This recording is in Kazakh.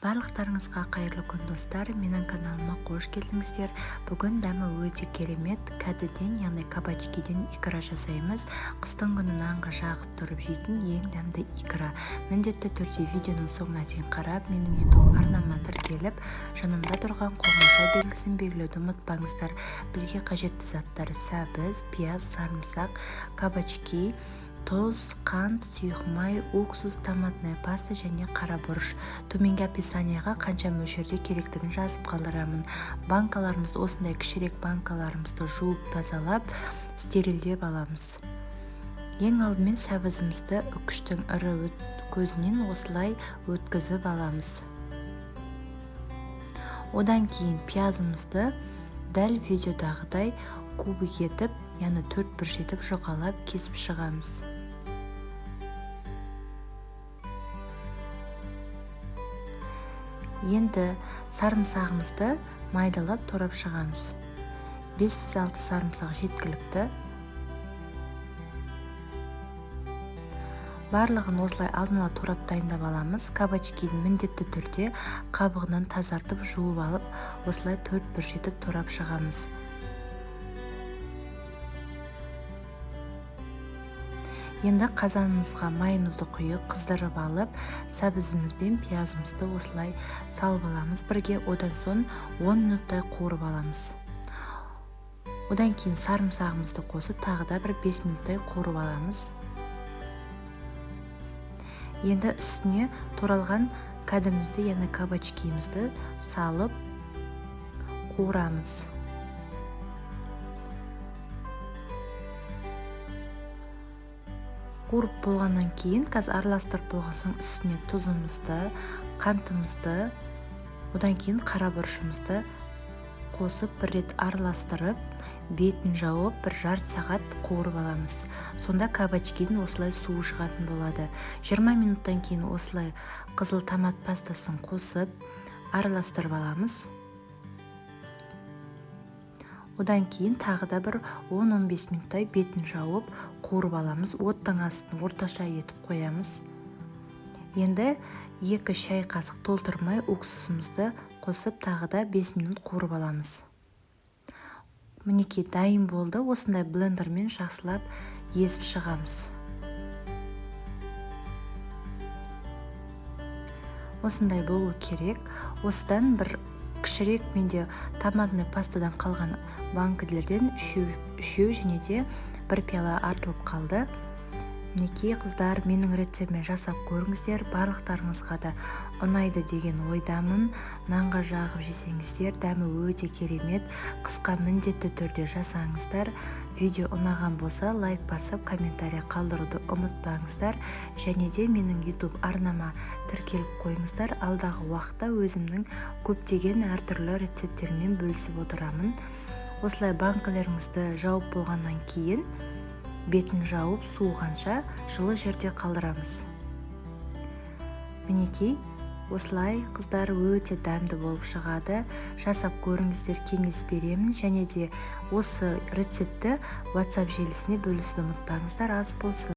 Барлықтарыңызға қайырлы күн достар, менің каналыма қош келдіңіздер. Бүгін дәмі өте керемет кәдіден, яғни кабачкиден икра жасаймыз. Қыстың күні нанға жағып тұрып жейтін ең дәмді икра. Міндетті түрде видеоның соңына дейін қарап, менің YouTube арнама тіркеліп, жанында тұрған қоңырау белгісін белгілеуді ұмытпаңыздар. Бізге қажетті заттар: сәбіз, пияз, сарымсақ, кабачки, тұз, қант, сұйық май, уксус, томатная паста және қара бұрыш. Төменгі описанияға қанша мөлшерде керектігін жазып қалдырамын. Банкаларымыз, осындай кішірек банкаларымызды жуып тазалап, стерилдеп аламыз. Ең алдымен сәбізімізді үкіштің ірі көзінен осылай өткізіп аламыз. Одан кейін пиязымызды дәл видеодағыдай кубик етіп, яғни 4 бұрыш етіп жұқалап кесіп шығамыз. Енді сарымсағымызды майдалап турап шығамыз. 5-6 сарымсақ жеткілікті. Барлығын осылай алдын ала турап дайындап аламыз. Кабачкиді міндетті түрде қабығынан тазартып жуып алып, осылай 4 бұрыш етіп турап шығамыз. Енді қазанымызға майымызды құйып, қыздырып алып, сәбізіміз бен пиязымызды осылай салып аламыз бірге. Одан соң 10 минуттай қуырып аламыз. Одан кейін сарымсағымызды қосып, тағы да бір 5 минуттай қуырып аламыз. Енді үстіне туралған кәдімізді, яғни кабачкиімізді салып қуырамыз. Қуырып болғаннан кейін, қазір араластырып болған соң үстіне тұзымызды, қантымызды, одан кейін қара бұрышымызды қосып бір рет араластырып, бетін жауып, бір жарты сағат қуырып аламыз. Сонда кабачкидің осылай суы шығатын болады. 20 минуттан кейін осылай қызыл томат пастасын қосып, араластырып аламыз. Одан кейін тағы да бір 10-15 минуттай бетін жауып, қуырып аламыз. Оттың астын орташа етіп қоямыз. Енді 2 шай қасық толтырмай уксусымызды қосып, тағы да 5 минут қуырып аламыз. Мінекей дайын болды. Осындай блендермен жақсылап езіп шығамыз. Осындай болу керек. Осыдан бір кішірек менде томатный пастадан қалған банкілерден үшеу және де бір пиала артылып қалды. Мінекей қыздар, менің рецептіме жасап көріңіздер. Барлықтарыңызға да ұнайды деген ойдамын. Нанға жағып жесеңіздер, дәмі өте керемет. Қысқа міндетті түрде жасаңыздар. Видео ұнаған болса, лайк басып, комментарий қалдыруды ұмытпаңыздар. Және де менің YouTube арнама тіркеліп қойыңыздар. Алдағы уақытта өзімнің көптеген әртүрлі рецептермен бөлісіп отырамын. Осылай банкілеріңізді жауып болғаннан кейін бетін жауып суығанша жылы жерде қалдырамыз. Мінекей, осылай қыздар өте дәмді болып шығады. Жасап көріңіздер, кеңес беремін. Және де осы рецепті WhatsApp желісіне бөлісуді ұмытпаңыздар. Ас болсын.